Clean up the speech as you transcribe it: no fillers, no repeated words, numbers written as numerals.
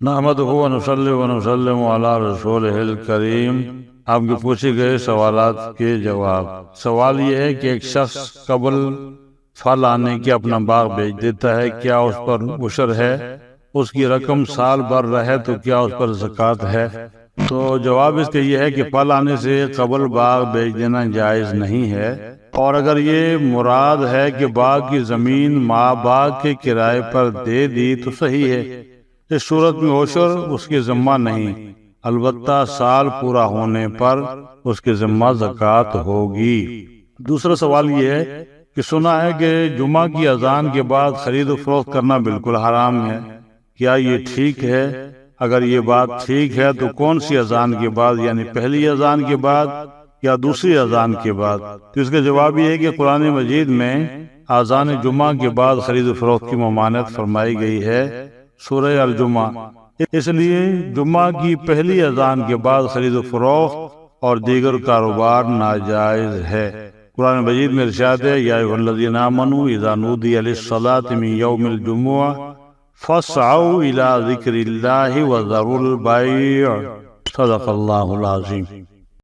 نحمدہ و نصلی و نسلم علی رسولہ الکریم۔ آپ کے پوچھے گئے سوالات کے جواب۔ سوال یہ ہے کہ ایک شخص قبل پھل آنے کے اپنا باغ بیچ دیتا ہے، کیا اس پر عشر ہے؟ اس کی رقم سال بھر رہے تو کیا اس پر زکوٰۃ ہے؟ تو جواب اس کا یہ ہے کہ پھل آنے سے قبل باغ بیچ دینا جائز نہیں ہے، اور اگر یہ مراد ہے کہ باغ کی زمین ماں باغ کے کرائے پر دے دی تو صحیح ہے۔ اس صورت میں عشر اس کے ذمہ نہیں، البتہ سال پورا ہونے پر اس کے ذمہ زکوٰۃ ہوگی۔ دوسرا سوال یہ ہے کہ سنا ہے کہ جمعہ کی اذان کے بعد خرید و فروخت کرنا بالکل حرام ہے، کیا یہ ٹھیک ہے؟ اگر یہ بات ٹھیک ہے تو کون سی اذان کے بعد، یعنی پہلی اذان کے بعد یا دوسری اذان کے بعد؟ تو اس کا جواب یہ ہے کہ قرآن مجید میں اذان جمعہ کے بعد خرید و فروخت کی ممانعت فرمائی گئی ہے، سورہ الجمعہ۔ اس لیے جمعہ کی پہلی اذان کے بعد خرید و فروخت اور دیگر کاروبار ناجائز ہے۔ قرآن مجید میں ارشاد ہے، یا ایھا الذین آمنوا اذا نودی للصلاۃ من یوم الجمعہ فاسعوا الی ذکر اللہ وذروا البیع۔ صدق اللہ العظیم۔